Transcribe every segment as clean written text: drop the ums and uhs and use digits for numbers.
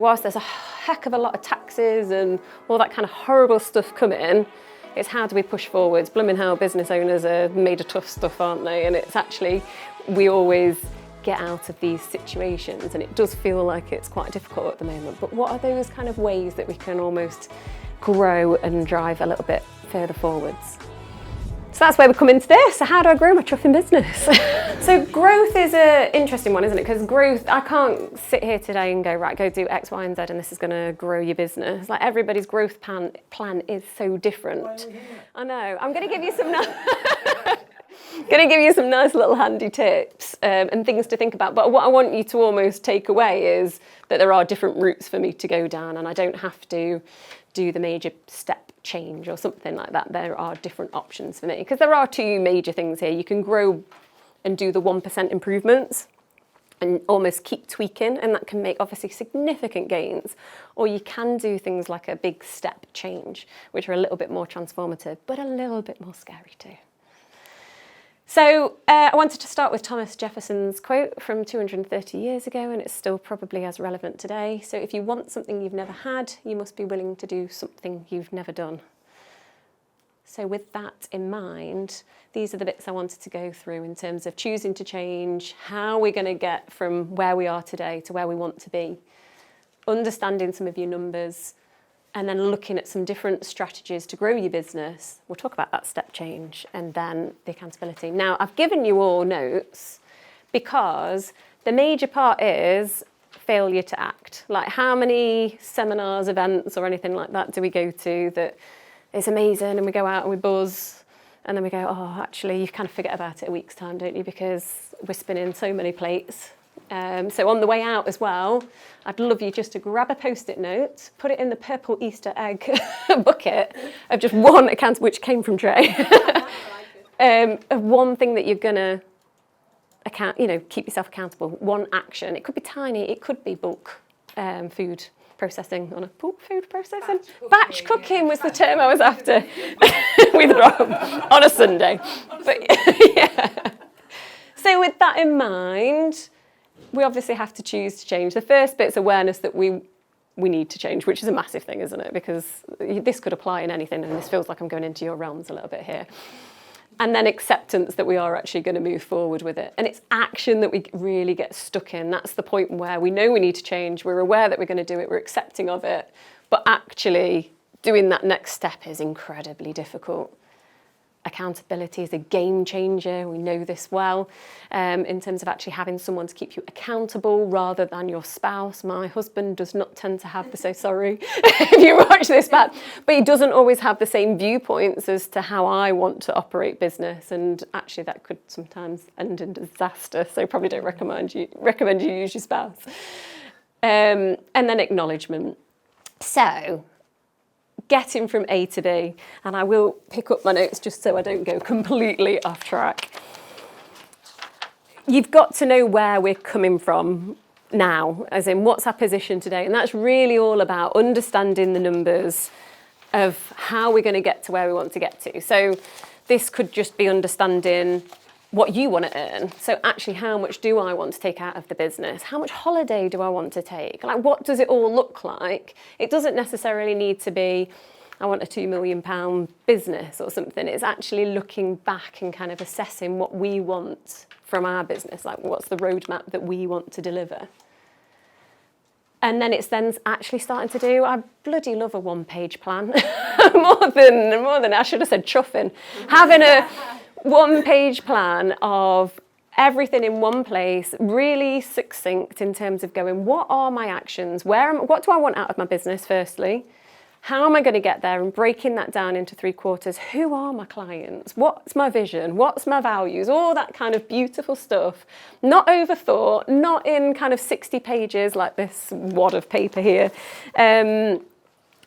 Whilst there's a heck of a lot of taxes and all that kind of horrible stuff coming, it's how do we push forwards? Blooming hell, business owners are made of tough stuff, aren't they? And it's actually, we always get out of these situations, and it does feel like it's quite difficult at the moment. But what are those kind of ways that we can almost grow and drive a little bit further forwards? So that's where we come into this. So how do I grow my chuffing business? So growth is an interesting one, isn't it? Because growth, I can't sit here today and go, right, go do X, Y, and Z, and this is going to grow your business. Like, everybody's growth plan is so different. I know. I'm going to give you some nice little handy tips and things to think about. But what I want you to almost take away is that there are different routes for me to go down, and I don't have to do the major step change or something like that. There are different options for me, because there are two major things here. You can grow and do the 1% improvements and almost keep tweaking, and that can make obviously significant gains. Or you can do things like a big step change, which are a little bit more transformative, but a little bit more scary too. So I wanted to start with Thomas Jefferson's quote from 230 years ago, and it's still probably as relevant today. So if you want something you've never had, you must be willing to do something you've never done. So with that in mind, these are the bits I wanted to go through in terms of choosing to change, how we're going to get from where we are today to where we want to be, understanding some of your numbers, and then looking at some different strategies to grow your business. We'll talk about that step change and then the accountability. Now, I've given you all notes because the major part is failure to act. Like, how many seminars, events, or anything like that do we go to that it's amazing and we go out and we buzz and then we go, oh, actually, you kind of forget about it a week's time, don't you? Because we're spinning so many plates. So on the way out as well, I'd love you just to grab a Post-it note, put it in the purple Easter egg bucket of just one account, which came from Trey, of one thing that you're gonna keep yourself accountable. One action. It could be tiny. It could be bulk food processing Batch cooking was the term I was after with Rob on a Sunday. But yeah. So with that in mind, we obviously have to choose to change. The first bit's awareness that we need to change, which is a massive thing, isn't it? Because this could apply in anything, and this feels like I'm going into your realms a little bit here. And then acceptance that we are actually going to move forward with it. And it's action that we really get stuck in. That's the point where we know we need to change. We're aware that we're going to do it. We're accepting of it. But actually doing that next step is incredibly difficult. Accountability is a game changer. We know this well in terms of actually having someone to keep you accountable rather than your spouse. My husband does not tend to have so sorry if you watch this back, but he doesn't always have the same viewpoints as to how I want to operate business, and actually that could sometimes end in disaster. So probably don't recommend you use your spouse. And then acknowledgement. So getting from A to B, and I will pick up my notes just so I don't go completely off track. You've got to know where we're coming from now, as in what's our position today, and that's really all about understanding the numbers of how we're going to get to where we want to get to. So this could just be understanding what you want to earn. So actually, how much do I want to take out of the business? How much holiday do I want to take? Like, what does it all look like? It doesn't necessarily need to be, I want a £2 million business or something. It's actually looking back and kind of assessing what we want from our business. Like, what's the roadmap that we want to deliver? And then it's then actually starting to do, I bloody love a one-page plan. more than I should have said chuffing. Having a one-page plan of everything in one place, really succinct in terms of going, what are my actions? What do I want out of my business, firstly? How am I going to get there? And breaking that down into 3 quarters. Who are my clients? What's my vision? What's my values? All that kind of beautiful stuff. Not overthought, not in kind of 60 pages like this wad of paper here. That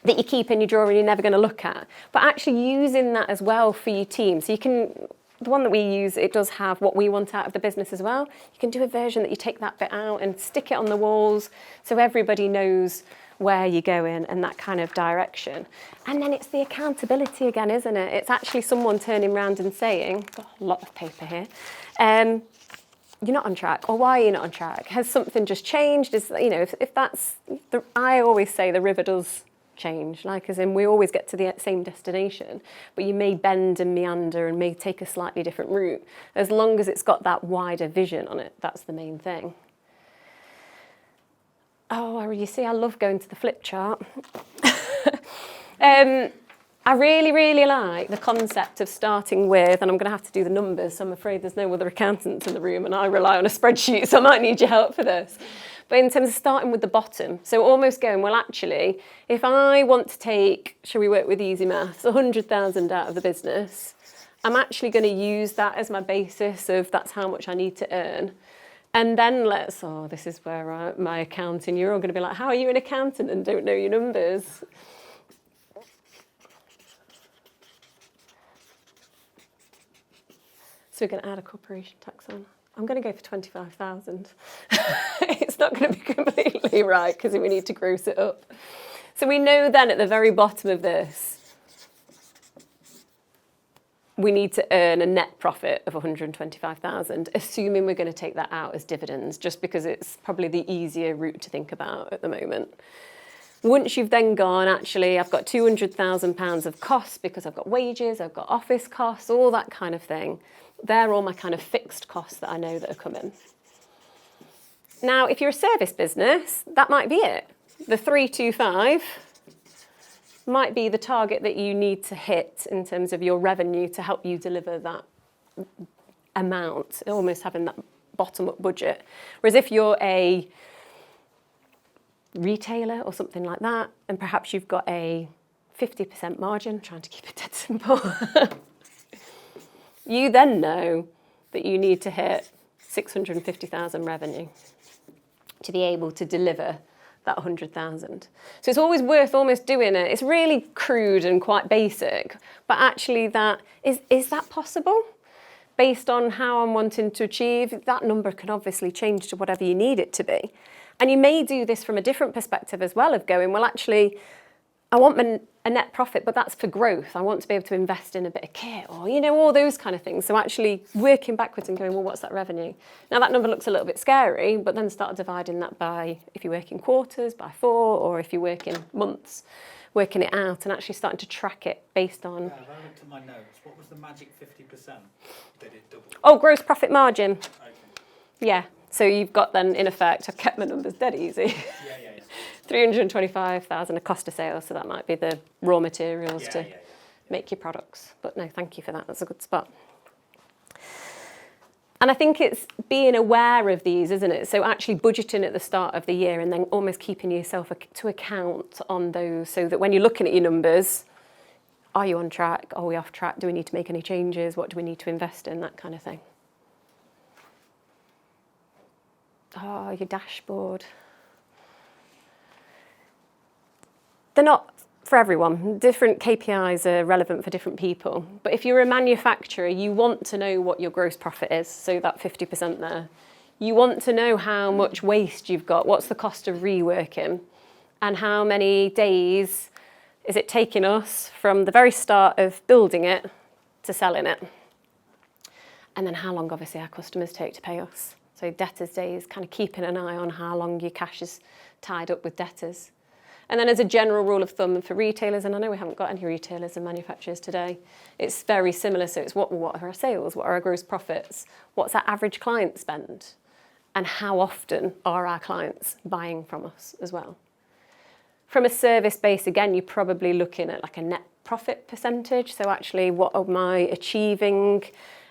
you keep in your drawer and you're never going to look at. But actually using that as well for your team. So you can, the one that we use, it does have what we want out of the business as well. You can do a version that you take that bit out and stick it on the walls so everybody knows where you're going and that kind of direction. And then it's the accountability again, isn't it? It's actually someone turning around and saying, got a lot of paper here, you're not on track, or why are you not on track? Has something just changed? Is, you know, if that's, I always say the river does change, like as in we always get to the same destination, but you may bend and meander and may take a slightly different route. As long as it's got that wider vision on it, that's the main thing. Oh, you see, I love going to the flip chart. I really, really like the concept of starting with, and I'm going to have to do the numbers, so I'm afraid there's no other accountants in the room and I rely on a spreadsheet, so I might need your help for this. But in terms of starting with the bottom, so almost going, well, actually, if I want to take, shall we work with easy maths, 100,000 out of the business, I'm actually going to use that as my basis of that's how much I need to earn. And then this is where my accounting, you're all going to be like, how are you an accountant and don't know your numbers? So we're going to add a corporation tax on. I'm going to go for 25,000. It's not going to be completely right because we need to gross it up. So we know then at the very bottom of this, we need to earn a net profit of 125,000, assuming we're going to take that out as dividends, just because it's probably the easier route to think about at the moment. Once you've then gone, actually, I've got £200,000 of costs because I've got wages, I've got office costs, all that kind of thing. They're all my kind of fixed costs that I know that are coming. Now, if you're a service business, that might be it. The 325 might be the target that you need to hit in terms of your revenue to help you deliver that amount, almost having that bottom-up budget. Whereas if you're a retailer or something like that, and perhaps you've got a 50% margin, trying to keep it dead simple, you then know that you need to hit 650,000 revenue to be able to deliver that 100,000. So it's always worth almost doing it. It's really crude and quite basic, but actually that is that possible? Based on how I'm wanting to achieve, that number can obviously change to whatever you need it to be. And you may do this from a different perspective as well of going, well, actually, I want a net profit, but that's for growth. I want to be able to invest in a bit of kit or, you know, all those kind of things. So actually working backwards and going, well, what's that revenue? Now that number looks a little bit scary, but then start dividing that by, if you work in quarters, by 4, or if you work in months, working it out and actually starting to track it based on... If I looked at my notes, what was the magic 50% that it doubled? Oh, gross profit margin. Okay. Yeah. So you've got then, in effect, I've kept my numbers dead easy. Yeah. 325,000 a cost of sales, so that might be the raw materials to make your products. But no, thank you for that. That's a good spot. And I think it's being aware of these, isn't it? So actually budgeting at the start of the year and then almost keeping yourself to account on those so that when you're looking at your numbers, are you on track? Are we off track? Do we need to make any changes? What do we need to invest in? That kind of thing. Oh, your dashboard. They're not for everyone. Different KPIs are relevant for different people. But if you're a manufacturer, you want to know what your gross profit is, so that 50% there. You want to know how much waste you've got, what's the cost of reworking, and how many days is it taking us from the very start of building it to selling it. And then how long, obviously, our customers take to pay us. So debtors days, kind of keeping an eye on how long your cash is tied up with debtors. And then as a general rule of thumb for retailers, and I know we haven't got any retailers and manufacturers today, it's very similar. So it's what are our sales? What are our gross profits? What's our average client spend? And how often are our clients buying from us as well? From a service base, again, you're probably looking at like a net profit percentage. So actually, what am I achieving?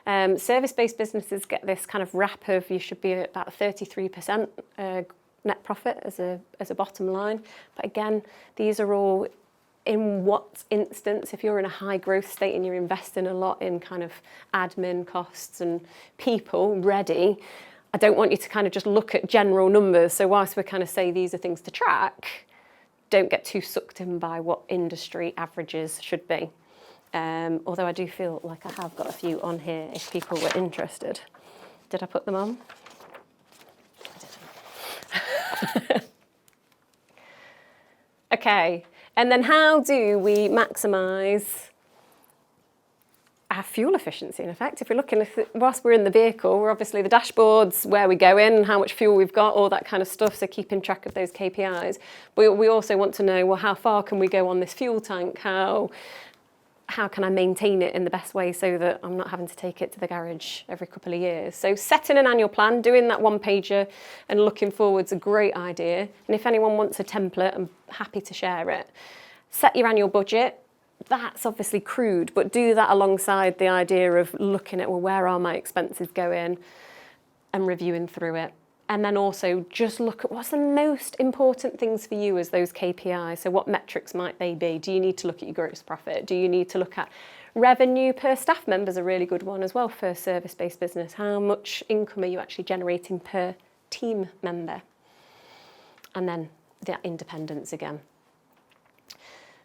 Service-based businesses get this kind of wrap of you should be at about 33% net profit as a bottom line. But again, these are all in what instance, if you're in a high growth state and you're investing a lot in kind of admin costs and people ready, I don't want you to kind of just look at general numbers. So whilst we kind of say these are things to track, don't get too sucked in by what industry averages should be. Although I do feel like I have got a few on here if people were interested. Did I put them on? Okay, and then how do we maximise fuel efficiency, in effect. If we're looking, whilst we're in the vehicle, we're obviously the dashboards, where we go in, how much fuel we've got, all that kind of stuff, so keeping track of those KPIs. But we also want to know, well, how far can we go on this fuel tank? How can I maintain it in the best way so that I'm not having to take it to the garage every couple of years? So setting an annual plan, doing that one pager and looking forward's a great idea. And if anyone wants a template, I'm happy to share it. Set your annual budget. That's obviously crude, but do that alongside the idea of looking at, well, where are my expenses going, and reviewing through it. And then also just look at what's the most important things for you as those KPIs. So what metrics might they be? Do you need to look at your gross profit? Do you need to look at revenue per staff member is a really good one as well for a service-based business. How much income are you actually generating per team member? And then the independence again.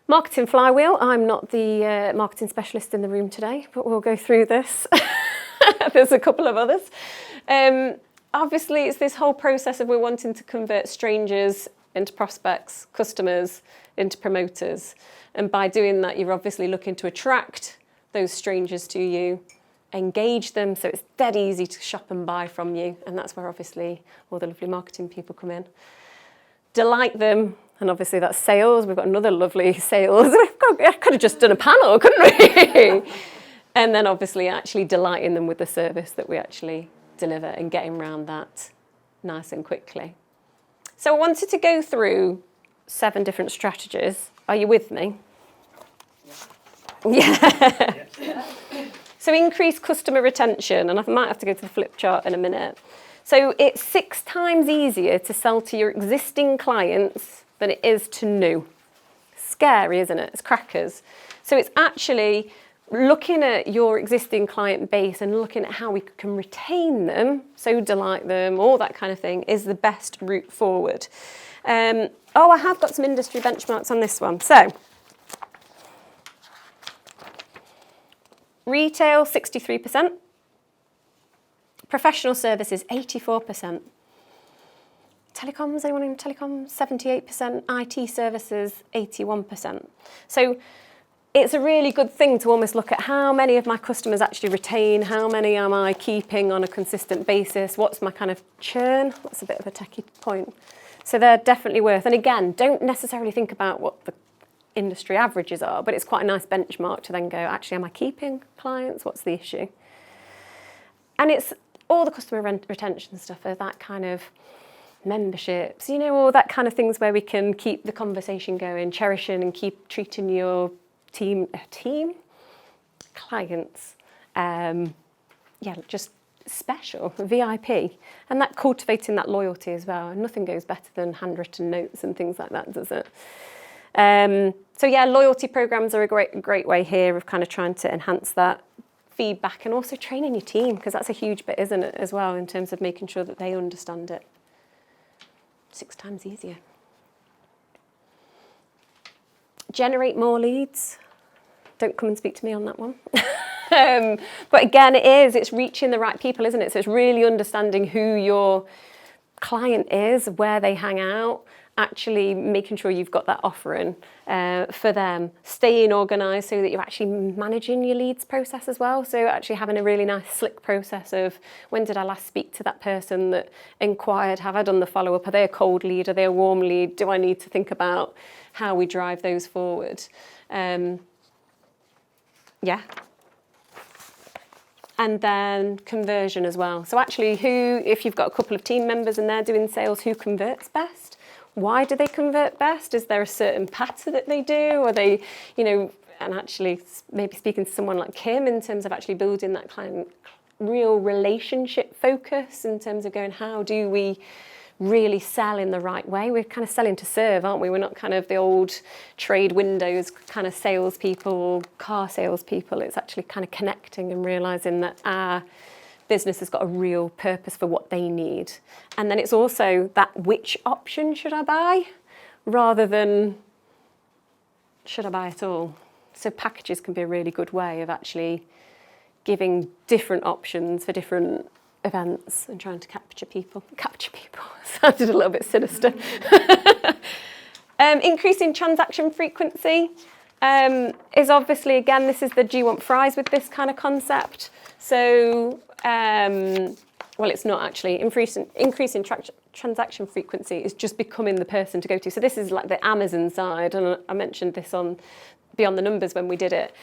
Marketing flywheel. I'm not the marketing specialist in the room today, but we'll go through this. There's a couple of others. Obviously, it's this whole process of we're wanting to convert strangers into prospects, customers into promoters. And by doing that, you're obviously looking to attract those strangers to you, engage them, so it's dead easy to shop and buy from you. And that's where obviously all the lovely marketing people come in. Delight them, and obviously that's sales. We've got another lovely sales. I could have just done a panel, couldn't we? And then obviously actually delighting them with the service that we actually deliver and getting around that nice and quickly. So I wanted to go through 7 different strategies. Are you with me? Yeah. So increase customer retention, and I might have to go to the flip chart in a minute. So it's 6 times easier to sell to your existing clients than it is to new. Scary, isn't it? It's crackers. So it's actually looking at your existing client base and looking at how we can retain them, so delight them, all that kind of thing, is the best route forward. I have got some industry benchmarks on this one. So, retail, 63%. Professional services, 84%. Telecoms, anyone in telecoms? 78%. IT services, 81%. So, it's a really good thing to almost look at how many of my customers actually retain, how many am I keeping on a consistent basis, what's my kind of churn. That's a bit of a techie point. So they're definitely worth, and again, don't necessarily think about what the industry averages are, but it's quite a nice benchmark to then go, actually, am I keeping clients? What's the issue? And it's all the customer retention stuff, that kind of memberships, all that kind of things where we can keep the conversation going, cherishing and keep treating your clients, just special, VIP, and that cultivating that loyalty as well. And nothing goes better than handwritten notes and things like that, does it? Loyalty programs are a great way here of kind of trying to enhance that feedback and also training your team, because that's a huge bit, isn't it, as well, in terms of making sure that they understand it. 6 times easier. Generate more leads. Don't come and speak to me on that one. But again, it's reaching the right people, isn't it? So it's really understanding who your client is, where they hang out, actually making sure you've got that offering for them. Staying organised so that you're actually managing your leads process as well. So actually having a really nice slick process of when did I last speak to that person that inquired? Have I done the follow-up? Are they a cold lead? Are they a warm lead? Do I need to think about how we drive those forward? And then conversion as well. So actually if you've got a couple of team members and they're doing sales, who converts best? Why do they convert best? Is there a certain pattern that they do? Are they, and actually maybe speaking to someone like Kim in terms of actually building that client real relationship focus in terms of going, how do we really sell in the right way? We're kind of selling to serve, aren't we? We're not kind of the old trade windows kind of salespeople, car salespeople. It's actually kind of connecting and realising that our business has got a real purpose for what they need. And then it's also that which option should I buy rather than should I buy it all? So packages can be a really good way of actually giving different options for different events and trying to capture people sounded a little bit sinister. Increasing transaction frequency. is obviously, again, this is the do you want fries with this kind of concept. So, well, it's not actually. Increasing transaction frequency is just becoming the person to go to. So this is like the Amazon side, and I mentioned this on Beyond the Numbers when we did it.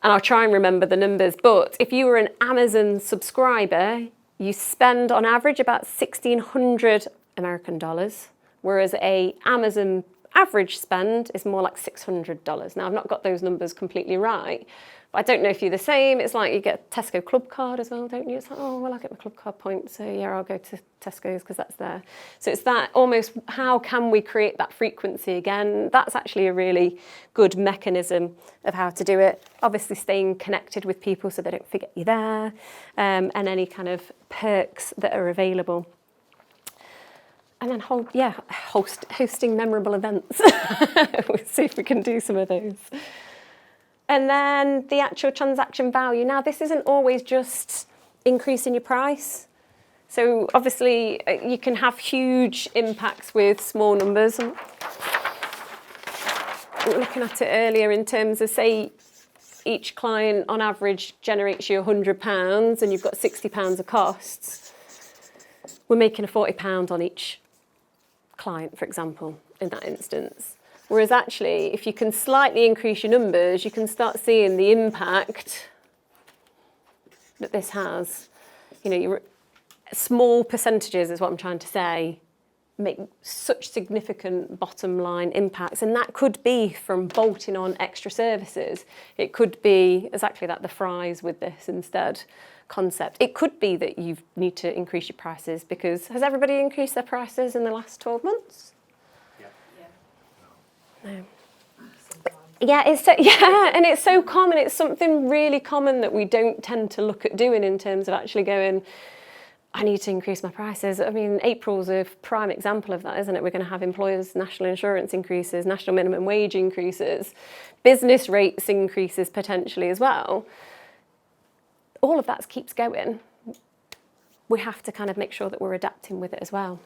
And I'll try and remember the numbers, but if you were an Amazon subscriber, you spend on average about $1,600 American dollars, whereas a Amazon average spend is more like $600. Now, I've not got those numbers completely right, but I don't know if you're the same. It's like you get a Tesco club card as well, don't you? It's like, oh, well, I get my club card points, so yeah, I'll go to Tesco's because that's there. So it's that almost, how can we create that frequency again? That's actually a really good mechanism of how to do it. Obviously staying connected with people so they don't forget you're there, and any kind of perks that are available. And then hosting memorable events. We'll see if we can do some of those. And then the actual transaction value. Now, this isn't always just increasing your price. So obviously you can have huge impacts with small numbers. We were looking at it earlier in terms of, say, each client on average generates you £100 and you've got £60 of costs. We're making a £40 on each client, for example, in that instance. Whereas actually, if you can slightly increase your numbers, you can start seeing the impact that this has. You know, your small percentages is what I'm trying to say, make such significant bottom line impacts. And that could be from bolting on extra services. It could be exactly that, the fries with this instead concept. It could be that you need to increase your prices because has everybody increased their prices in the last 12 months? No. Yeah, and it's so common. It's something really common that we don't tend to look at doing in terms of actually going, I need to increase my prices. I mean, April's a prime example of that, isn't it? We're going to have employers' national insurance increases, national minimum wage increases, business rates increases potentially as well. All of that keeps going. We have to kind of make sure that we're adapting with it as well.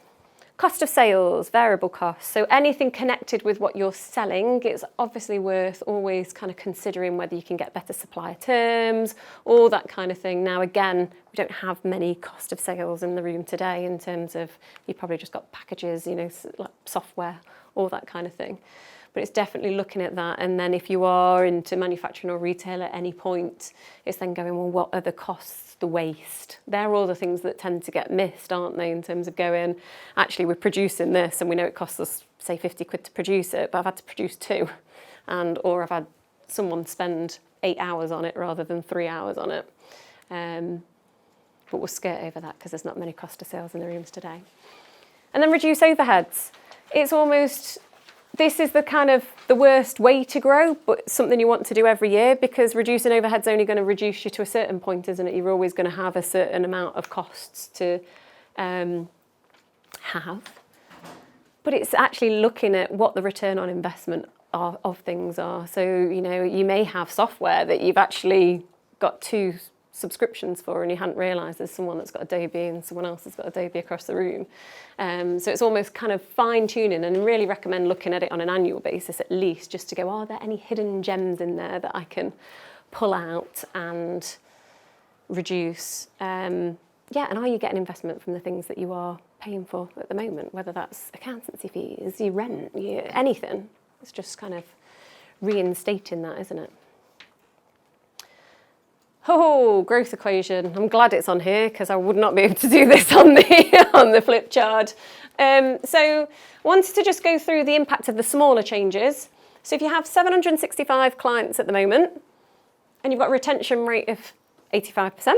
Cost of sales, variable costs. So anything connected with what you're selling, it's obviously worth always kind of considering whether you can get better supplier terms, all that kind of thing. Now, again, we don't have many cost of sales in the room today in terms of, you probably just got packages, you know, like software, all that kind of thing. But it's definitely looking at that. And then if you are into manufacturing or retail at any point, it's then going, well, what are the costs, the waste? They're all the things that tend to get missed, aren't they, in terms of going, actually, we're producing this and we know it costs us, say, 50 quid to produce it, but I've had to produce 2. Or I've had someone spend 8 hours on it rather than 3 hours on it. But we'll skirt over that because there's not many cost of sales in the rooms today. And then reduce overheads. It's almost... This is the kind of the worst way to grow, but something you want to do every year because reducing overhead's only going to reduce you to a certain point, isn't it? You're always going to have a certain amount of costs to have. But it's actually looking at what the return on investment of things are. So, you know, you may have software that you've actually got 2 subscriptions for and you hadn't realised there's someone that's got Adobe and someone else has got Adobe across the room. So it's almost kind of fine-tuning, and really recommend looking at it on an annual basis at least, just to go, are there any hidden gems in there that I can pull out and reduce? And are you getting investment from the things that you are paying for at the moment, whether that's accountancy fees, your rent, anything. It's just kind of reinstating that, isn't it? Oh, growth equation. I'm glad it's on here because I would not be able to do this on the flip chart. So I wanted to just go through the impact of the smaller changes. So if you have 765 clients at the moment and you've got a retention rate of 85%,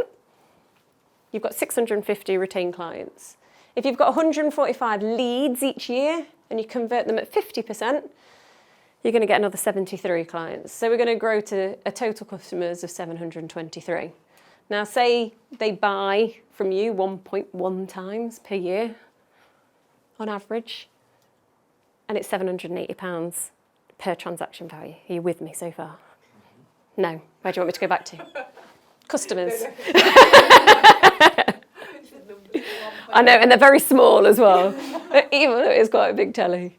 you've got 650 retained clients. If you've got 145 leads each year and you convert them at 50%, you're going to get another 73 clients. So we're going to grow to a total customers of 723. Now, say they buy from you 1.1 times per year on average, and it's £780 per transaction value. Are you with me so far? No. Where do you want me to go back to? Customers. I know, and they're very small as well, even though it's quite a big telly.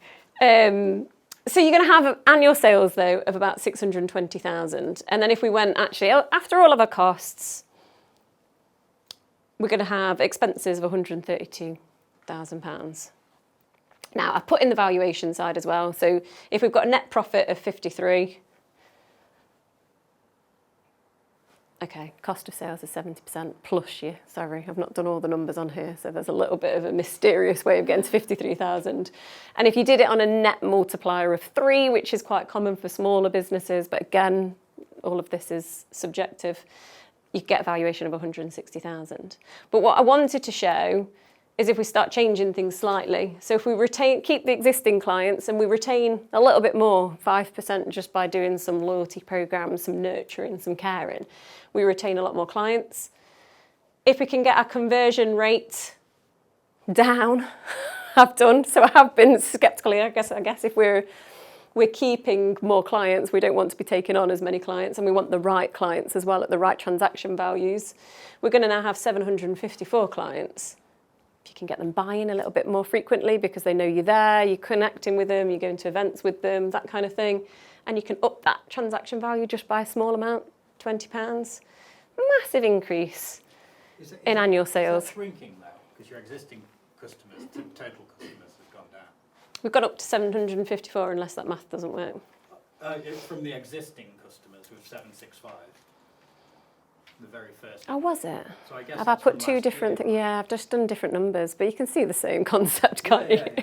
So you're going to have annual sales, though, of about 620,000. And then if we went, actually, after all of our costs, we're going to have expenses of £132,000. Now, I've put in the valuation side as well. So if we've got a net profit of 53, okay, cost of sales is 70% plus you. Sorry, I've not done all the numbers on here, so there's a little bit of a mysterious way of getting to 53,000. And if you did it on a net multiplier of 3, which is quite common for smaller businesses, but again, all of this is subjective, you get a valuation of 160,000. But what I wanted to show is if we start changing things slightly. So if we keep the existing clients and we retain a little bit more, 5% just by doing some loyalty programs, some nurturing, some caring, we retain a lot more clients. If we can get our conversion rate down, I've done, so I have been sceptically, I guess if we're keeping more clients, we don't want to be taking on as many clients, and we want the right clients as well at the right transaction values. We're going to now have 754 clients. If you can get them buying a little bit more frequently because they know you're there, you're connecting with them, you're going to events with them, that kind of thing, and you can up that transaction value just by a small amount, £20, massive increase in annual sales. Is that shrinking though, because your existing customers, total customers have gone down? We've got up to 754 unless that math doesn't work. From the existing customers with 765. The very first. Oh, was it? So I guess have I put two different things? Yeah, I've just done different numbers, but you can see the same concept, can't you? Yeah.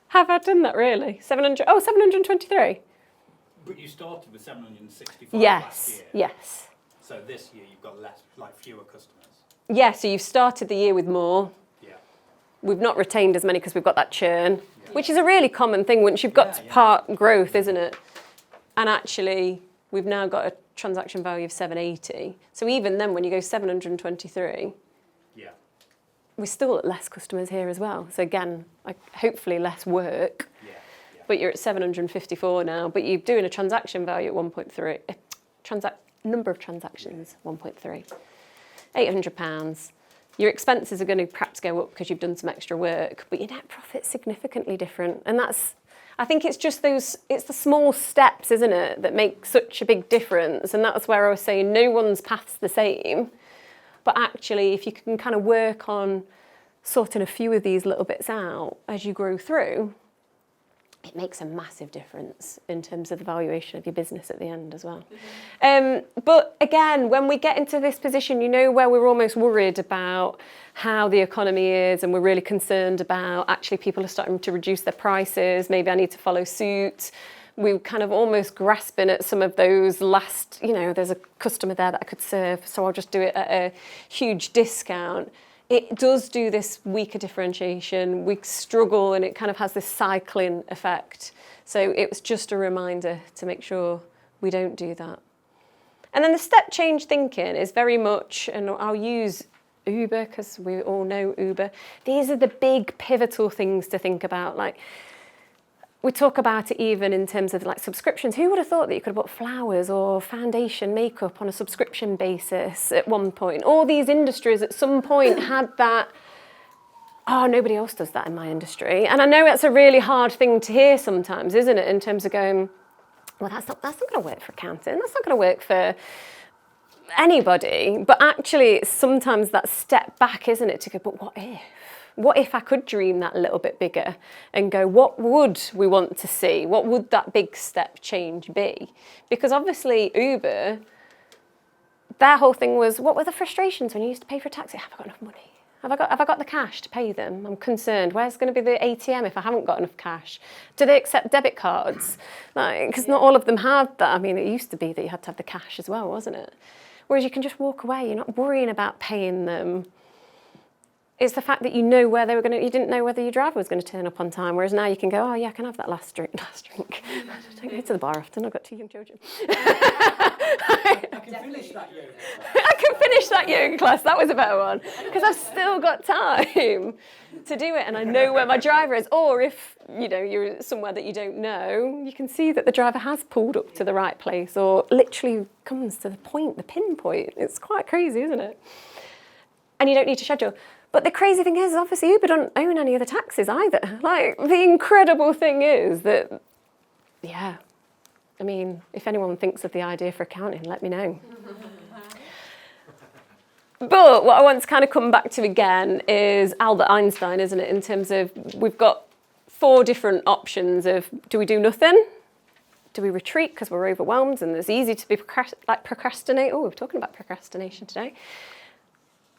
Have I done that really? 700? Oh, 723. But you started with 765 yes, last year. Yes. So this year you've got fewer customers. Yeah, so you've started the year with more. Yeah. We've not retained as many because we've got that churn, which is a really common thing once you've got to part growth, isn't it? And actually, we've now got a transaction value of 780. So even then, when you go 723, we're still at less customers here as well. So again, hopefully less work. But you're at 754 now. But you're doing a transaction value at 1.3. Number of transactions 1.3. £800. Your expenses are going to perhaps go up because you've done some extra work, but your net profit's significantly different. And I think it's just it's the small steps, isn't it, that make such a big difference. And that's where I was saying no one's path's the same. But actually, if you can kind of work on sorting a few of these little bits out as you grow through, it makes a massive difference in terms of the valuation of your business at the end as well. But again, when we get into this position, where we're almost worried about how the economy is, and we're really concerned about actually people are starting to reduce their prices, maybe I need to follow suit. We're kind of almost grasping at some of those last, there's a customer there that I could serve, so I'll just do it at a huge discount. It does do this weaker differentiation. We struggle and it kind of has this cycling effect. So it was just a reminder to make sure we don't do that. And then the step change thinking is very much, and I'll use Uber because we all know Uber. These are the big pivotal things to think about. Like, we talk about it even in terms of subscriptions. Who would have thought that you could have bought flowers or foundation makeup on a subscription basis at one point? All these industries at some point had that, nobody else does that in my industry. And I know that's a really hard thing to hear sometimes, isn't it? In terms of going, well, that's not going to work for accounting. That's not going to work for anybody. But actually, it's sometimes that step back, isn't it? To go, but what if? What if I could dream that a little bit bigger and go, what would we want to see? What would that big step change be? Because obviously Uber, their whole thing was, what were the frustrations when you used to pay for a taxi? Have I got enough money? Have I got the cash to pay them? I'm concerned. Where's going to be the ATM if I haven't got enough cash? Do they accept debit cards? Because not all of them have that. I mean, it used to be that you had to have the cash as well, wasn't it? Whereas you can just walk away. You're not worrying about paying them. It's the fact that you didn't know whether your driver was going to turn up on time, whereas now you can go, oh yeah, I can have that last drink. I don't go to the bar often, I've got 2 young children. I can finish that yoga class. I can finish that yoga class, that was a better one, because I've still got time to do it and I know where my driver is. Or if you're somewhere that you don't know, you can see that the driver has pulled up to the right place or literally comes to the pinpoint. It's quite crazy, isn't it? And you don't need to schedule. But the crazy thing is, obviously, Uber don't own any of the taxis either. The incredible thing is that yeah, I mean, if anyone thinks of the idea for accounting, let me know. But what I want to kind of come back to again is Albert Einstein, isn't it? In terms of, we've got 4 different options of, do we do nothing? Do we retreat because we're overwhelmed and it's easy to be procrastinate? Oh, we're talking about procrastination today.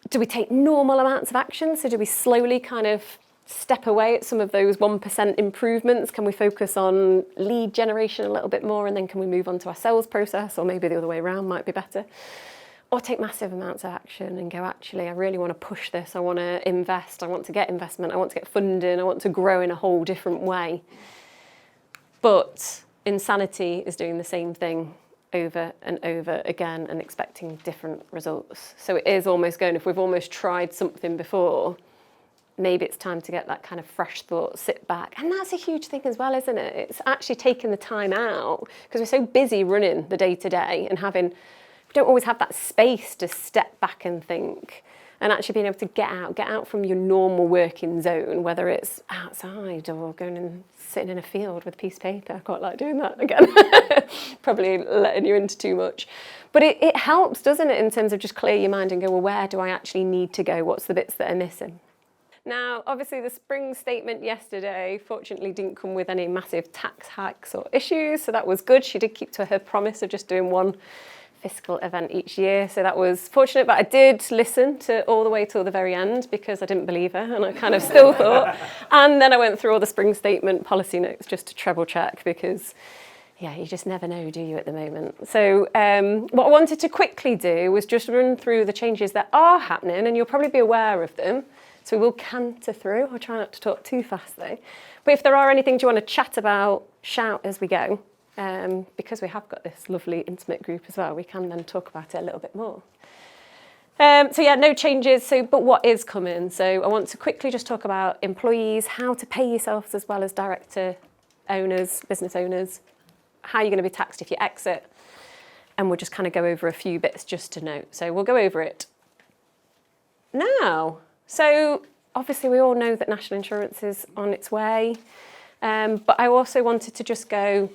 Do we take normal amounts of action? So do we slowly kind of step away at some of those 1% improvements? Can we focus on lead generation a little bit more, and then can we move on to our sales process? Or maybe the other way around might be better. Or take massive amounts of action and go, actually, I really want to push this. I want to invest. I want to get investment. I want to get funding. I want to grow in a whole different way. But insanity is doing the same thing over and over again and expecting different results. So it is almost going, if we've almost tried something before, maybe it's time to get that kind of fresh thought, sit back. And that's a huge thing as well, isn't it? It's actually taking the time out, because we're so busy running the day-to-day and we don't always have that space to step back and think. And actually being able to get out from your normal working zone, whether it's outside or going and sitting in a field with a piece of paper. I quite like doing that again. Probably letting you into too much. But it helps, doesn't it, in terms of just clear your mind and go, well, where do I actually need to go? What's the bits that are missing? Now, obviously, the spring statement yesterday, fortunately, didn't come with any massive tax hikes or issues. So that was good. She did keep to her promise of just doing one fiscal event each year, so that was fortunate, but I did listen to all the way till the very end because I didn't believe her and I kind of still thought, and then I went through all the spring statement policy notes just to treble check because yeah, you just never know, do you, at the moment. So what I wanted to quickly do was just run through the changes that are happening, and you'll probably be aware of them, so we'll canter through. I'll try not to talk too fast though, but if there are anything you want to chat about, shout as we go. Because we have got this lovely intimate group as well, we can then talk about it a little bit more. So yeah, no changes, but what is coming? So I want to quickly just talk about employees, how to pay yourselves as well as director owners, business owners, how you're going to be taxed if you exit, and we'll just kind of go over a few bits just to note. So we'll go over it now. So obviously we all know that national insurance is on its way, but I also wanted to just go,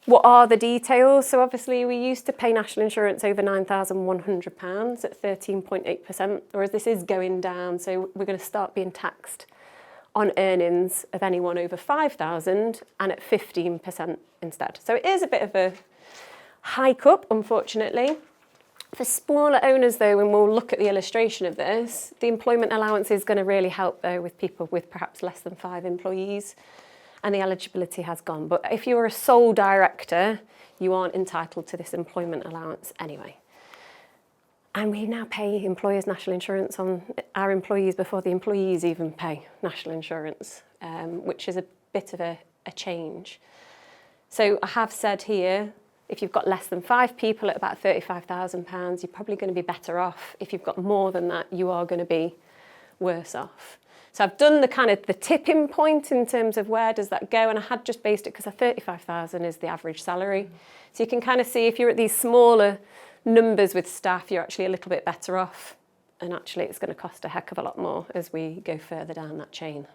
what are the details? So obviously we used to pay national insurance over £9,100 at 13.8%, whereas this is going down. So we're going to start being taxed on earnings of anyone over 5,000 and at 15% instead. So it is a bit of a hike up, unfortunately. For smaller owners though, when we'll look at the illustration of this, the employment allowance is going to really help though with people with perhaps less than 5 employees. And the eligibility has gone. But if you're a sole director, you aren't entitled to this employment allowance anyway. And we now pay employers' national insurance on our employees before the employees even pay national insurance, which is a bit of a change. So I have said here, if you've got less than 5 people at about £35,000, you're probably going to be better off. If you've got more than that, you are going to be worse off. So I've done the kind of the tipping point in terms of where does that go, and I had just based it because 35,000 is the average salary. So you can kind of see if you're at these smaller numbers with staff, you're actually a little bit better off, and actually it's going to cost a heck of a lot more as we go further down that chain.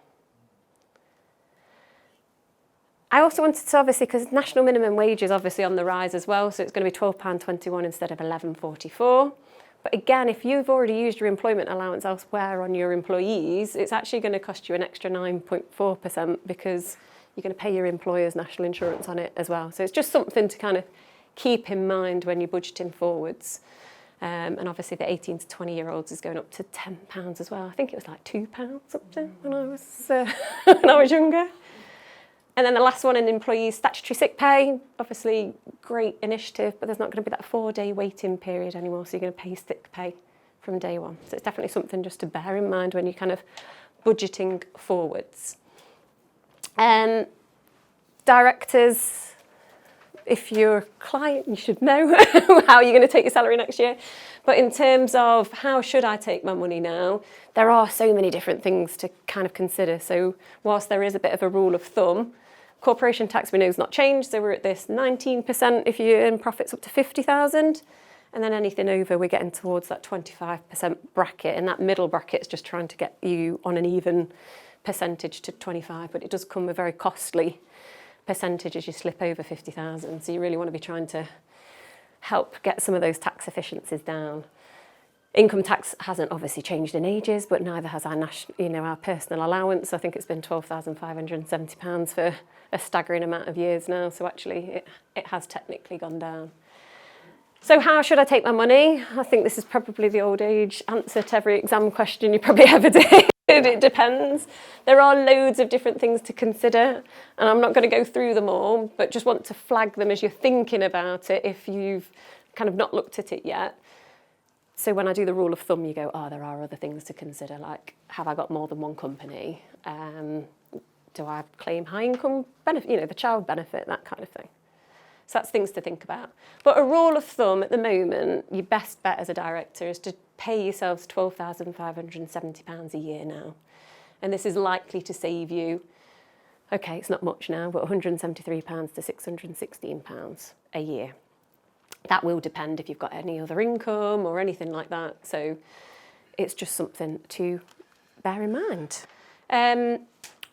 I also wanted to obviously, because national minimum wage is obviously on the rise as well, so it's going to be £12.21 instead of £11.44. But again, if you've already used your employment allowance elsewhere on your employees, it's actually going to cost you an extra 9.4% because you're going to pay your employer's national insurance on it as well. So it's just something to kind of keep in mind when you're budgeting forwards. And obviously the 18 to 20-year-olds is going up to £10 as well. I think it was like £2 something when I was younger. And then the last one, in employees' statutory sick pay, obviously great initiative, but there's not going to be that 4-day waiting period anymore, so you're going to pay sick pay from day one. So it's definitely something just to bear in mind when you're kind of budgeting forwards. Directors, if you're a client, you should know how you're going to take your salary next year. But in terms of how should I take my money now, there are so many different things to kind of consider. So whilst there is a bit of a rule of thumb, corporation tax we know has not changed, so we're at this 19% if you earn profits up to 50,000, and then anything over we're getting towards that 25% bracket, and that middle bracket is just trying to get you on an even percentage to 25, but it does come with very costly percentage as you slip over 50,000. So you really want to be trying to help get some of those tax efficiencies down. Income tax hasn't obviously changed in ages, but neither has our our personal allowance. I think it's been £12,570 for a staggering amount of years now. So actually it has technically gone down. So how should I take my money? I think this is probably the old age answer to every exam question you probably ever did. It depends. There are loads of different things to consider, and I'm not going to go through them all, but just want to flag them as you're thinking about it if you've kind of not looked at it yet. So when I do the rule of thumb, you go, oh, there are other things to consider, like have I got more than one company? Do I claim high income benefit, the child benefit, that kind of thing. So that's things to think about. But a rule of thumb at the moment, your best bet as a director is to pay yourselves £12,570 a year now. And this is likely to save you, okay, it's not much now, but £173 to £616 a year. That will depend if you've got any other income or anything like that. So it's just something to bear in mind.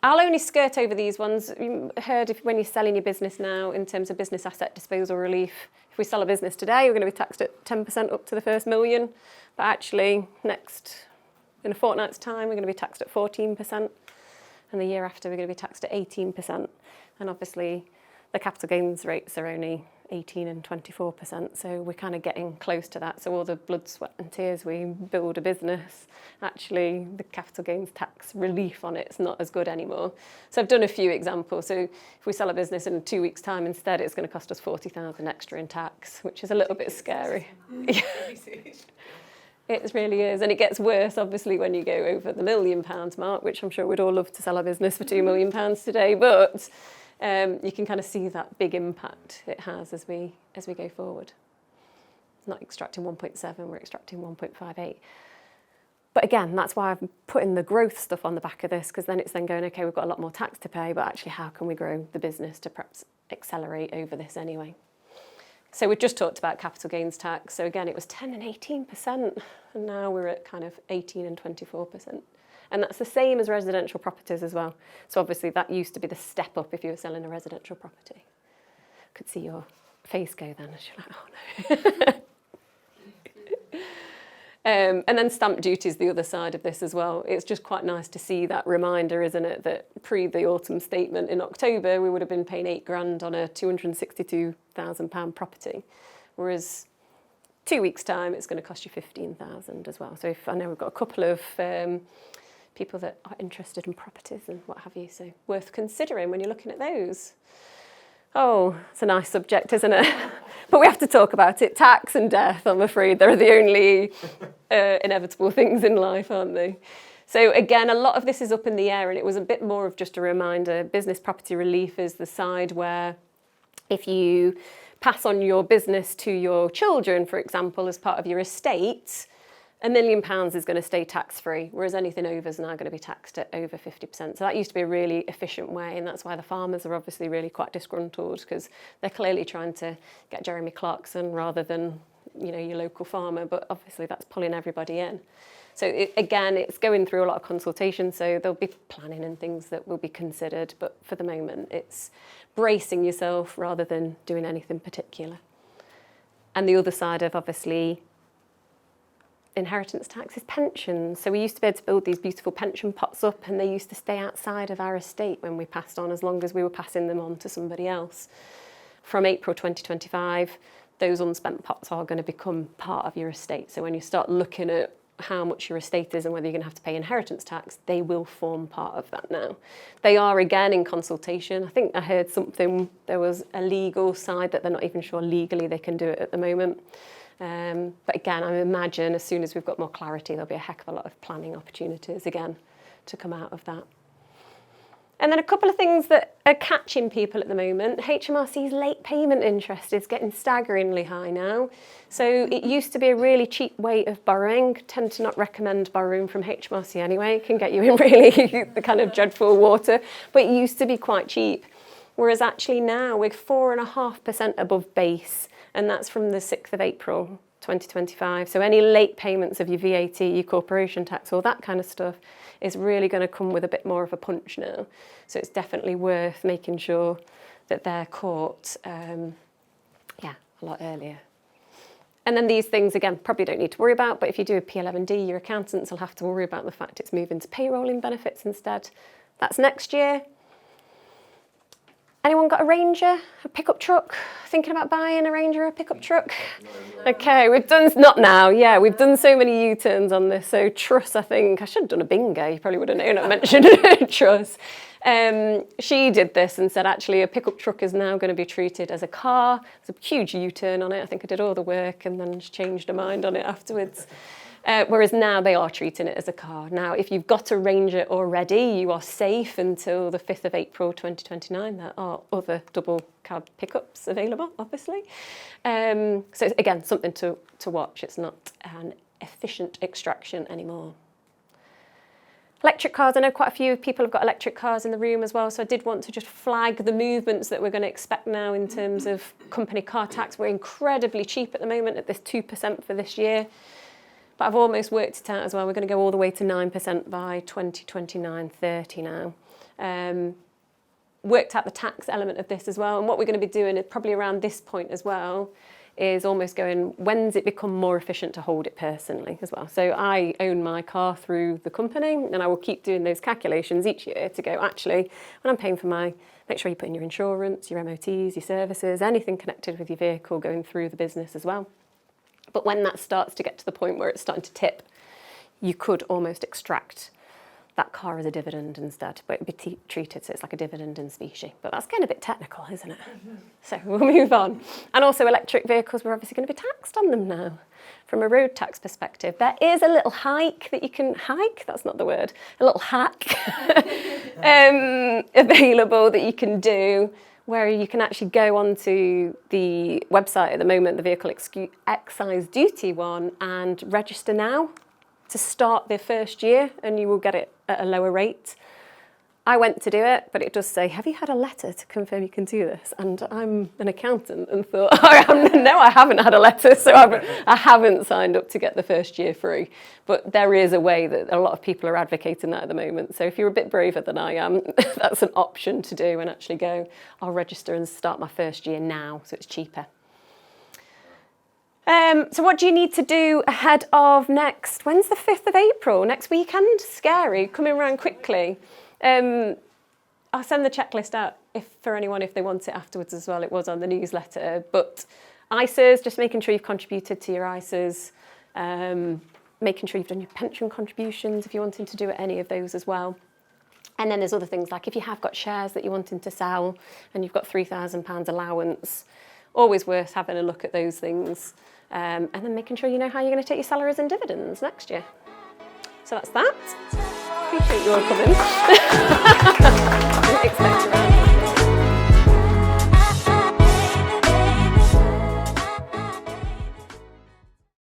I'll only skirt over these ones. You heard when you're selling your business now in terms of business asset disposal relief. If we sell a business today, we're going to be taxed at 10% up to the first million. But actually, in a fortnight's time, we're going to be taxed at 14%. And the year after, we're going to be taxed at 18%. And obviously, the capital gains rates are only 18 and 24%, so we're kind of getting close to that. So all the blood, sweat and tears we build a business, actually the capital gains tax relief on it's not as good anymore. So I've done a few examples. So if we sell a business in 2 weeks' time instead, it's going to cost us 40,000 extra in tax, which is a little bit scary. It really is, and it gets worse obviously when you go over the £1 million mark, which I'm sure we'd all love to sell our business for £2 million today, but you can kind of see that big impact it has as we go forward. It's not extracting 1.7, we're extracting 1.58. But again, that's why I've put in the growth stuff on the back of this, because then it's then going, okay, we've got a lot more tax to pay, but actually how can we grow the business to perhaps accelerate over this anyway? So we just talked about capital gains tax. So again, it was 10 and 18%, and now we're at kind of 18 and 24%. And that's the same as residential properties as well. So obviously that used to be the step up if you were selling a residential property. Could see your face go then as you're like, oh no. And then stamp duty is the other side of this as well. It's just quite nice to see that reminder, isn't it, that pre the autumn statement in October, we would have been paying £8,000 on a £262,000 property. Whereas 2 weeks' time, it's going to cost you £15,000 as well. So I know we've got a couple of people that are interested in properties and what have you, so worth considering when you're looking at those. Oh, it's a nice subject, isn't it? But we have to talk about it. Tax and death, I'm afraid, they're the only inevitable things in life, aren't they? So again, a lot of this is up in the air, and it was a bit more of just a reminder. Business property relief is the side where if you pass on your business to your children, for example, as part of your estate, £1 million is going to stay tax-free, whereas anything over is now going to be taxed at over 50%. So that used to be a really efficient way, and that's why the farmers are obviously really quite disgruntled, because they're clearly trying to get Jeremy Clarkson rather than your local farmer, but obviously that's pulling everybody in. So again, it's going through a lot of consultation, so there'll be planning and things that will be considered, but for the moment it's bracing yourself rather than doing anything particular. And the other side of obviously inheritance tax is pensions. So we used to be able to build these beautiful pension pots up, and they used to stay outside of our estate when we passed on, as long as we were passing them on to somebody else. From April 2025, those unspent pots are going to become part of your estate. So when you start looking at how much your estate is and whether you're going to have to pay inheritance tax, they will form part of that now. They are again in consultation. I think I heard something, there was a legal side that they're not even sure legally they can do it at the moment. But again, I imagine as soon as we've got more clarity, there'll be a heck of a lot of planning opportunities again to come out of that. And then a couple of things that are catching people at the moment. HMRC's late payment interest is getting staggeringly high now. So it used to be a really cheap way of borrowing. Tend to not recommend borrowing from HMRC anyway. It can get you in really the kind of dreadful water. But it used to be quite cheap. Whereas actually now we're 4.5% above base. And that's from the 6th of April 2025. So any late payments of your VAT, your corporation tax, all that kind of stuff is really going to come with a bit more of a punch now. So it's definitely worth making sure that they're caught, a lot earlier. And then these things, again, probably don't need to worry about, but if you do a P11D, your accountants will have to worry about the fact it's moving to payrolling benefits instead. That's next year. Anyone got a Ranger, a pickup truck? Thinking about buying a Ranger or a pickup truck? No. Okay, we've done, not now, yeah, we've done so many U-turns on this. So Truss, I think, I should have done a bingo, you probably would have known I mentioned Truss. She did this and said, actually, a pickup truck is now going to be treated as a car. There's a huge U-turn on it. I think I did all the work and then she changed her mind on it afterwards. Whereas now they are treating it as a car. Now, if you've got a Ranger already, you are safe until the 5th of April 2029. There are other double cab pickups available, obviously. So again, something to watch. It's not an efficient extraction anymore. Electric cars, I know quite a few people have got electric cars in the room as well, so I did want to just flag the movements that we're going to expect now in terms of company car tax. We're incredibly cheap at the moment at this 2% for this year. But I've almost worked it out as well. We're going to go all the way to 9% by 2029-30 now. Worked out the tax element of this as well. And what we're going to be doing is probably around this point as well is almost going, when's it become more efficient to hold it personally as well? So I own my car through the company and I will keep doing those calculations each year to go, actually, when I'm paying for make sure you put in your insurance, your MOTs, your services, anything connected with your vehicle going through the business as well. But when that starts to get to the point where it's starting to tip, you could almost extract that car as a dividend instead, but it'd be treated so it's like a dividend in specie. But that's getting a bit technical, isn't it? So we'll move on. And also electric vehicles, we're obviously going to be taxed on them now. From a road tax perspective, there is a little hike that you can, that's not the word, a little hack available that you can do, where you can actually go onto the website at the moment, the vehicle excise duty one, and register now to start the first year, and you will get it at a lower rate. I went to do it, but it does say, have you had a letter to confirm you can do this? And I'm an accountant and thought, no, I haven't had a letter, so I haven't signed up to get the first year free. But there is a way that a lot of people are advocating that at the moment. So if you're a bit braver than I am, that's an option to do and actually go, I'll register and start my first year now, so it's cheaper. So what do you need to do ahead of next? When's the 5th of April? Next weekend? Scary, coming around quickly. I'll send the checklist out for anyone if they want it afterwards as well. It was on the newsletter. But ISAs, just making sure you've contributed to your ISAs, making sure you've done your pension contributions if you're wanting to do any of those as well. And then there's other things like if you have got shares that you're wanting to sell and you've got £3,000 allowance, always worth having a look at those things. And then making sure you know how you're going to take your salaries and dividends next year. So that's that. Appreciate you all coming. Didn't expect to